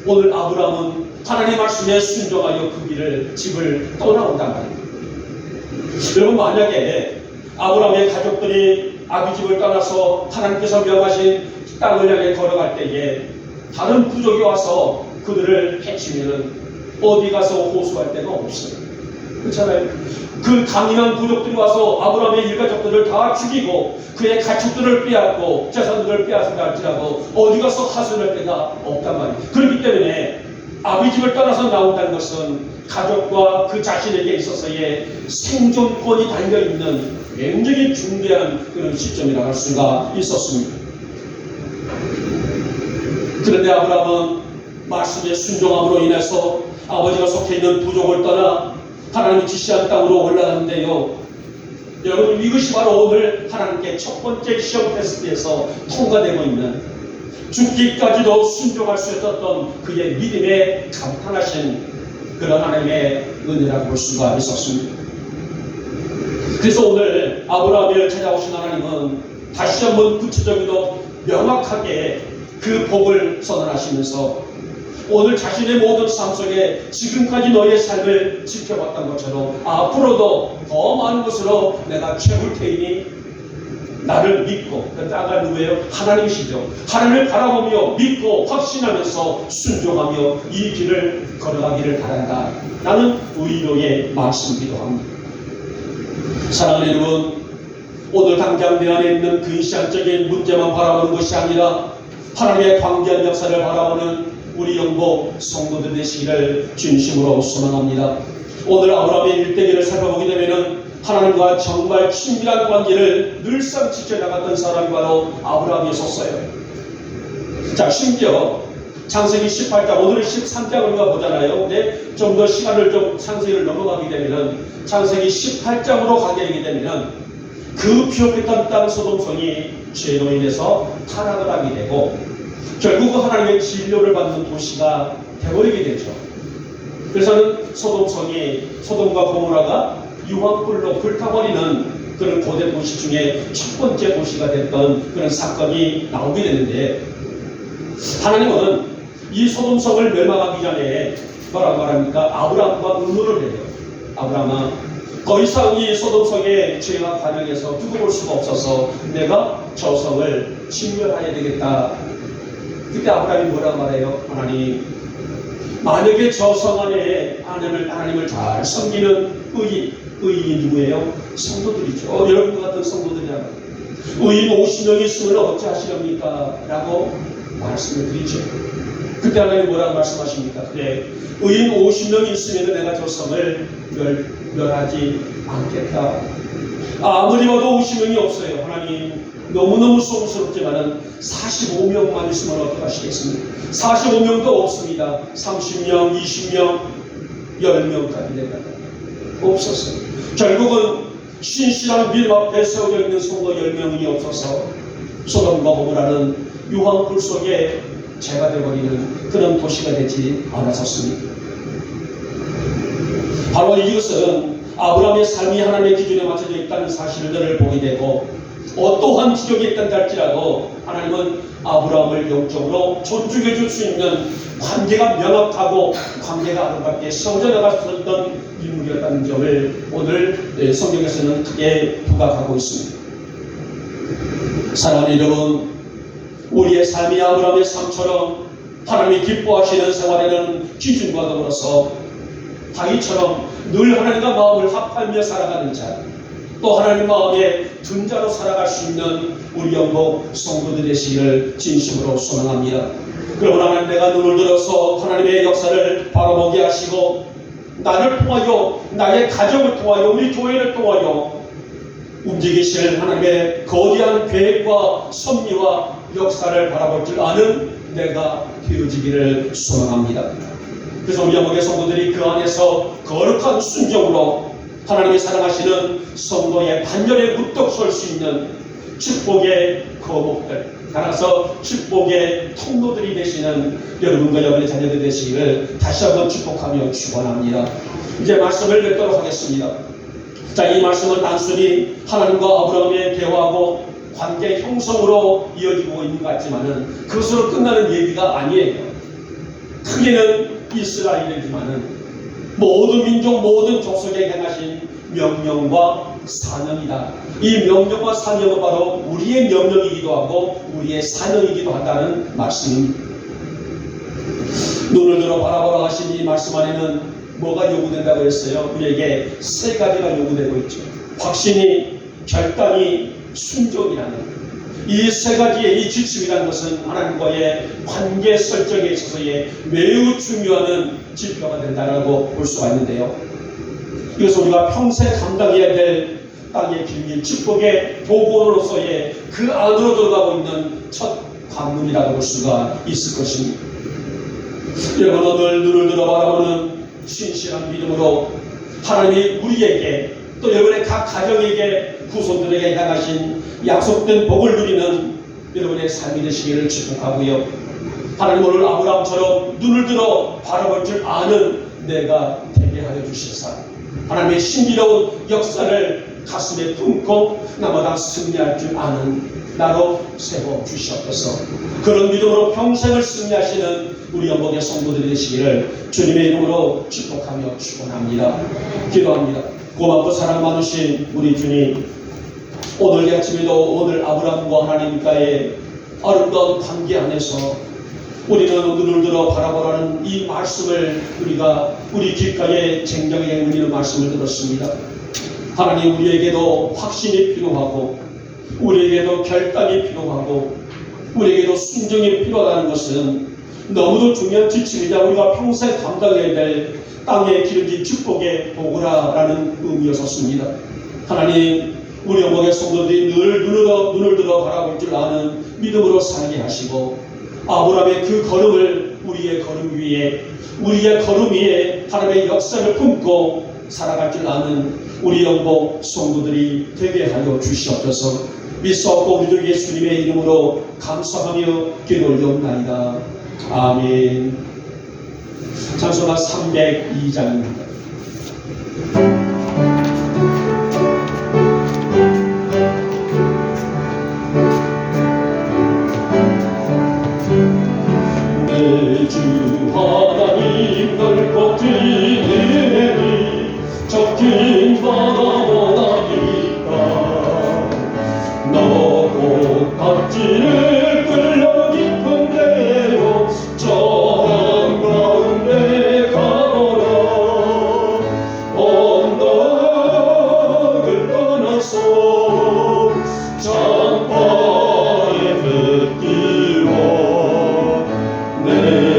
오늘 아브라함은 하나님 말씀에 순종하여 그 길을 집을 떠나온단 말입니다. 여러분, 만약에 아브라함의 가족들이 아비 집을 떠나서 하나님께서 명하신 땅을 향해 걸어갈 때에 다른 부족이 와서 그들을 해치면은 어디 가서 호소할 데가 없어요. 그렇잖아요. 그 강인한 부족들이 와서 아브라함의 일가족들을 다 죽이고 그의 가축들을 빼앗고 재산들을 빼앗은다 할지라도 어디 가서 하소연할 데가 없단 말이에요. 그렇기 때문에 아비 집을 떠나서 나온다는 것은 가족과 그 자신에게 있어서의 생존권이 달려있는 굉장히 중대한 그런 시점이라고 할 수가 있었습니다. 그런데 아브라함은 말씀에 순종함으로 인해서 아버지가 속해 있는 부족을 떠나 하나님이 지시한 땅으로 올라가는데요, 여러분, 이것이 바로 오늘 하나님께 첫 번째 시험 테스트에서 통과되고 있는, 죽기까지도 순종할 수 있었던 그의 믿음에 감탄하신 그런 하나님의 은혜라고 볼 수가 있었습니다. 그래서 오늘 아브라함을 찾아오신 하나님은 다시 한번 구체적이고 명확하게 그 복을 선언하시면서 오늘 자신의 모든 삶 속에 지금까지 너의 삶을 지켜봤던 것처럼 앞으로도 더 많은 것으로 내가 채울 테이니 나를 믿고, 그 나가 누구예요? 하나님이시죠. 하나님을 바라보며 믿고 확신하면서 순종하며 이 길을 걸어가기를 바란다. 나는 의로의 말씀이기도 합니다. 사랑하는 여러분, 오늘 당장 내 안에 있는 근시안적인 문제만 바라보는 것이 아니라 하나님의 광대한 역사를 바라보는 우리 영복 성도들 되시기를 진심으로 소망합니다. 오늘 아브라함의 일대기를 살펴보게 되면 하나님과 정말 친밀한 관계를 늘상 지켜나갔던 사람이 바로 아브라함이었어요. 자, 심지어 창세기 18장, 오늘은 13장을 우리가 보잖아요. 근데 좀 더 시간을 좀 창세기를 넘어가게 되면은 창세기 18장으로 가게 되게 되면은 그 피업했던 땅 소돔성이 죄로 인해서 타락을 하게 되고 결국 하나님의 진료를 받는 도시가 되어버리게 되죠. 그래서는 소돔과 고모라가 유황불로 불타버리는 그런 고대 도시 중에 첫 번째 도시가 됐던 그런 사건이 나오게 되는데, 하나님은 이 소돔성을 멸망하기 전에 뭐라고 말합니까? 아브라함과 의논을 해요. 아브라함아, 더 이상 이 소돔성의 죄와 관영에서 두고 볼 수가 없어서 내가 저 성을 진멸해야 되겠다. 그때 아브라함이 뭐라고 말해요? 하나님, 만약에 저 성 안에 하나님을 잘 섬기는 의인이 누구예요? 성도들이죠. 여러분과 같은 성도들이잖아요. 의인 50명이 있으면 어찌하시렵니까? 라고 말씀을 드리죠. 그때 하나님 뭐라고 말씀하십니까? 그래, 의인 50명이 있으면 내가 저 성을 멸하지 않겠다. 아무리 봐도 50명이 없어요. 하나님, 너무너무 소음스럽지만은 45명만 있으면 어떡하시겠습니까? 45명도 없습니다. 30명, 20명, 10명까지 내가 없었어요. 결국은 신실한 믿음 앞에 세워져 있는 성도 10명이 없어서 소돔과 고모라는 유황불 속에 죄가 되어버리는 그런 도시가 되지 않았었습니다. 바로 이것은 아브라함의 삶이 하나님의 기준에 맞춰져 있다는 사실들을 보게 되고, 어떠한 지적이 있던다 할지라도 하나님은 아브라함을 영적으로 존중해 줄 수 있는 관계가 명확하고 관계가 아름답게 세워져 나갈 수 있던 인물이었다는 점을 오늘 성경에서는 크게 부각하고 있습니다. 사랑하는 여러분, 우리의 삶이 아브라함의 삶처럼 하나님이 기뻐하시는 생활에는 기준과 더불어서 다윗처럼 늘 하나님과 마음을 합하며 살아가는 자, 또 하나님 마음에 든 자로 살아갈 수 있는 우리 영복 성도들 되시기를 진심으로 소망합니다. 그러므로 하나님, 내가 눈을 들어서 하나님의 역사를 바라보게 하시고 나를 통하여, 나의 가정을 통하여, 우리 교회를 통하여 움직이실 하나님의 거대한 계획과 섭리와 역사를 바라볼 줄 아는 내가 되어지기를 소망합니다. 그래서 우리 영복의 성도들이 그 안에서 거룩한 순종으로 하나님이 사랑하시는 성도의 반열에 무뚝 설 수 있는 축복의 거목들, 따라서 축복의 통로들이 되시는 여러분과 여러분의 자녀들 되시기를 다시 한번 축복하며 축원합니다. 이제 말씀을 맺도록 하겠습니다. 자, 이 말씀은 단순히 하나님과 아브라함의 대화하고 관계 형성으로 이어지고 있는 것 같지만은 그것으로 끝나는 얘기가 아니에요. 크게는 이스라엘이지만은 모든 민족, 모든 족속에 행하신 명령과 사명이다. 이 명령과 사명은 바로 우리의 명령이기도 하고 우리의 사명이기도 한다는 말씀입니다. 눈을 들어 바라보라 하신 이 말씀 안에는 뭐가 요구된다고 했어요? 우리에게 세 가지가 요구되고 있죠. 확신이, 결단이, 순종이라는 이 세 가지의 이 지침이라는 것은 하나님과의 관계 설정에 있어서의 매우 중요한 지표가 된다고 볼 수가 있는데요. 이것은 우리가 평생 감당해야 될 땅의 길이 축복의 도구로서의 그 안으로 들어가고 있는 첫 관문이라고 볼 수가 있을 것입니다. 여러분, 오늘 눈을 들어 바라보는 신실한 믿음으로 하나님이 우리에게 또 여러분의 각 가정에게 후손들에게 향하신 약속된 복을 누리는 여러분의 삶이 되시기를 축복하고요. 하나님, 오늘 아브라함처럼 눈을 들어 바라볼 줄 아는 내가 되게 하여 주시사 하나님의 신비로운 역사를 가슴에 품고 나마다 승리할 줄 아는 나로 세워 주시옵소서. 그런 믿음으로 평생을 승리하시는 우리 영복의 성도들이 되시기를 주님의 이름으로 축복하며 축원합니다. 기도합니다. 고맙고 사랑 많으신 우리 주님, 오늘 아침에도 오늘 아브라함과 하나님과의 아름다운 관계 안에서 우리는 눈을 들어 바라보라는 이 말씀을 우리가 우리 귓가에 쟁쟁하게 울리는 말씀을 들었습니다. 하나님, 우리에게도 확신이 필요하고 우리에게도 결단이 필요하고 우리에게도 순종이 필요하다는 것은 너무도 중요한 지침이자 우리가 평생 감당해야 될 땅에 기름진 축복의 도구라라는 의미였었습니다. 하나님, 우리 영광의 성도들이 늘 눈을 들어 바라볼 줄 아는 믿음으로 살게 하시고 아브라함의 그 걸음을 우리의 걸음 위에 하나님의 역사를 품고 살아갈 줄 아는 우리 영복 성도들이 되게 하여 주시옵소서. 믿사옵고 우리 주 예수님의 이름으로 감사하며 기도올리옵나이다. 아멘. 찬송가 302장입니다. 주 하나님 넓고 큰 은혜니 적힌 바다보다 깊다. 너고 각지를 끌려 깊은 데로 저 한가운데 가거라. 언덕을 떠나서 장파에 뱉기와 내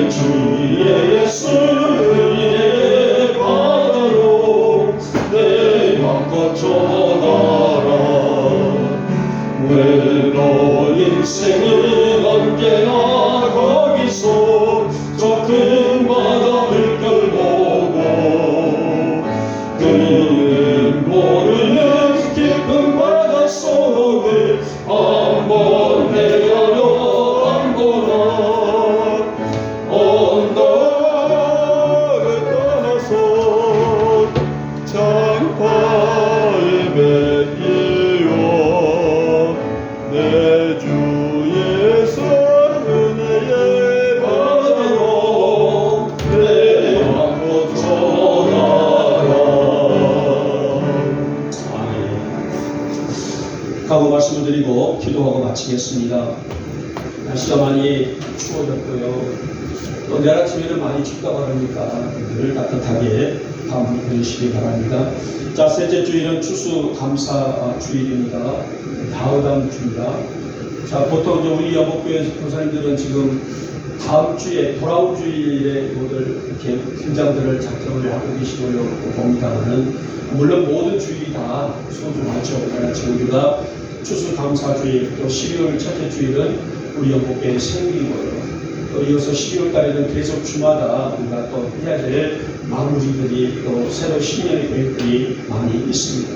주 예수의 바다로 내 맘껏 전하라. 외로 인생은 언제나 거기서 저 큰 바다 물결 보고 그는 모르는 깊은 바닷속을 한번 내려려 안보라. 언덕을 떠나서 장파에 맺기와 내 주 예수 은혜의 바다로 내 맘껏 전하라. 아멘. 각오 말씀을 드리고 기도하고 마치겠습니다. 날씨가 많이 추워졌고요. 또 내일 아침에는 많이 춥다고 하니까 늘 따뜻하게 밤을 보내시기 바랍니다. 자, 셋째 주일은 추수 감사 주일입니다. 다음 주입니다. 자, 보통 이제 우리 여복교회 교사님들은 지금 다음 주에 돌아온 주일에 모두 이렇게 현장들을 작정을 하고 계시고요 봅니다만은 물론 모든 주일이 다 소중하죠. 그러나 지금 우리가 추수 감사 주일 또 12월 첫째 주일은 우리 여복교회 생일이고요. 또 이어서 12월 달에는 계속 주마다 우리가 또 해야 될 마무리들이 또 새로 신년의 계획들이 많이 있습니다.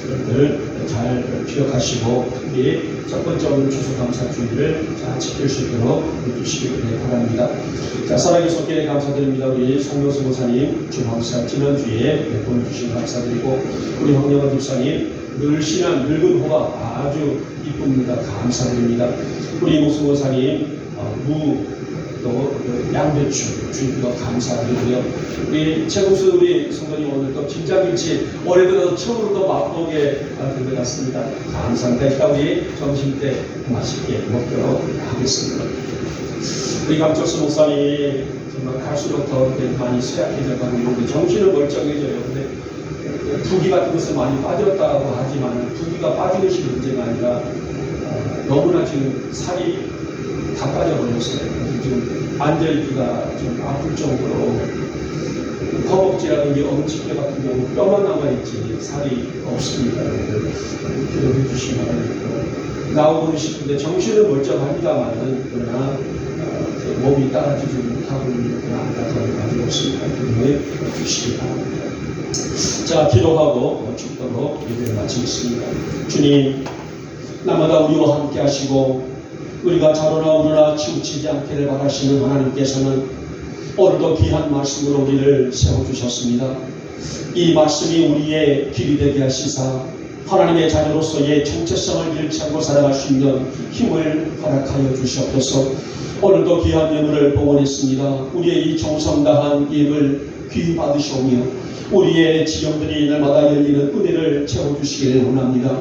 여러분들 잘 기억하시고 특히 첫 번째 오늘 추수감사주일을 잘 지킬 수 있도록 해주시기 바랍니다. 자, 살아계신 손길에 감사드립니다. 우리 송명수 목사님 주방사 지난주에 보내주신 감사드리고 우리 황영원 집사님 늘 신한 늙은 호가 아주 이쁩니다. 감사드립니다. 우리 목수 목사님 또 양배추 주님도 감사드리고요. 우리 최국수 우리 성도님 오늘 또 김장김치 올해 들어서 처음으로 더 맛보게 된 것 같습니다. 감사합니다. 이따 우리 점심 때 맛있게 먹도록 하겠습니다. 우리 강철수 목사님 정말 갈수록 더 이렇게 많이 쇠약해져 가고 있는데 정신은 멀쩡해져요. 근데 부기 같은 것은 많이 빠졌다고 하지만 부기가 빠지는 것이 문제가 아니라 너무나 지금 살이 다 빠져버렸어요. 지금 앉아있기가 좀 아플 정도로 허벅지라든지 엉치뼈 같은 경우 뼈만 남아있지 살이 없습니다. 기도해 주시기 바랍니다. 나오고는 싶은데 정신은 멀쩡합니다만은 그러나 몸이 따라주지 못하고 있는 그런 안타까움을 가지고 있습니다. 기도해 주시기 바랍니다. 자, 기도하고 축도로 예배를 마치겠습니다. 주님, 날마다 우리와 함께 하시고 우리가 자로나 우러나 치우치지 않기를 바라시는 하나님께서는 오늘도 귀한 말씀으로 우리를 세워주셨습니다. 이 말씀이 우리의 길이 되게 하시사 하나님의 자녀로서의 정체성을 잃지 않고 살아갈 수 있는 힘을 허락하여 주시옵소서. 오늘도 귀한 예물을 봉헌했습니다. 우리의 이 정성 다한 예물 귀히 받으시오며 우리의 지경들이 날마다 열리는 은혜를 채워주시기를 원합니다.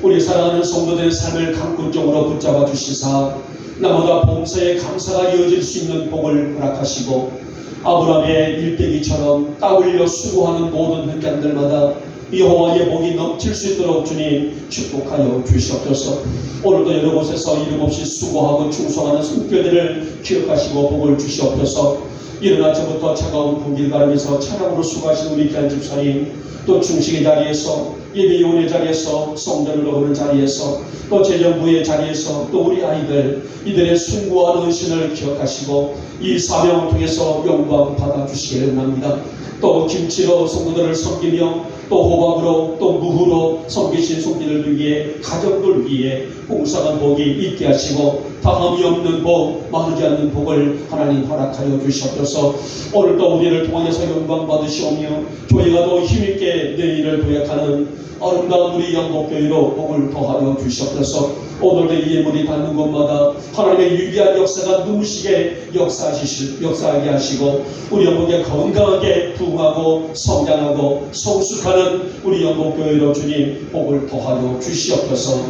우리 사랑하는 성도들의 삶을 강권적으로 붙잡아 주시사 나보다 봉사에 감사가 이어질 수 있는 복을 허락하시고 아브라함의 일대기처럼 땀 흘려 수고하는 모든 현장들마다 여호와의 복이 넘칠 수 있도록 주님 축복하여 주시옵소서. 오늘도 여러 곳에서 이름 없이 수고하고 충성하는 손길들을 기억하시고 복을 주시옵소서. 이른 아침부터 차가운 공기를 가르면서 차량으로 수고하신 우리 귀한 집사님, 또 중식의 자리에서, 예배위원회 자리에서, 성전을 넣는 자리에서, 또 재정부의 자리에서, 또 우리 아이들, 이들의 숭고한 헌신을 기억하시고 이 사명을 통해서 영광 받아주시기를 원합니다. 또 김치로 성도들을 섬기며 또 호박으로 또 무후로 섬기신 손길을 위해 가정들 위해 풍성한 복이 있게 하시고 다함이 없는 복, 마르지 않는 복을 하나님 허락하여 주시옵소서. 오늘도 우리를 통하여서 영광 받으시오며 교회가 더 힘있게 내 일을 도약하는 아름다운 우리 영복교회로 복을 더하여 주시옵소서. 오늘도 이 예물이 닿는 곳마다 하나님의 유기한 역사가 눈부시게 역사하게 하시고 우리 영복에 건강하게 부흥하고 성장하고 성숙하는 우리 영복교회로 주님 복을 더하여 주시옵소서.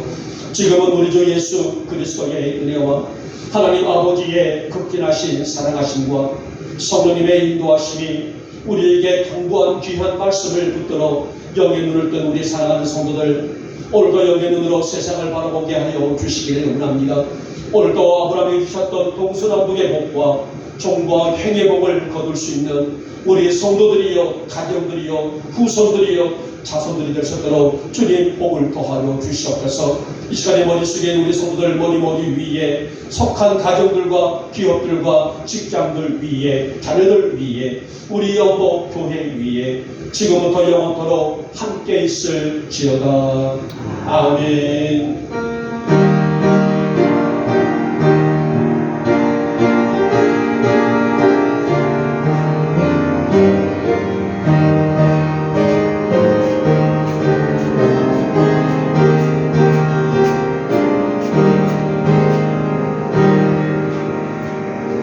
지금은 우리 주 예수 그리스도의 은혜와 하나님 아버지의 극진하신 사랑하심과 성령님의 인도하심이 우리에게 강구한 귀한 말씀을 붙들어 영의 눈을 뜬 우리 사랑하는 성도들, 오늘도 영의 눈으로 세상을 바라보게 하여 주시기를 원합니다. 오늘도 아브라함이 주셨던 동서남북의 복과 종과 행의 복을 거둘 수 있는 우리 성도들이여, 가정들이여, 후손들이여, 자손들이 될 수 있도록 주님 복을 더하여 주시옵소서. 이 시간에 머릿속에 우리 성도들 머리 위에 속한 가정들과 기업들과 직장들 위에, 자녀들 위에, 우리 영복 교회 위에 지금부터 영원토록 함께 있을지어다. 아멘.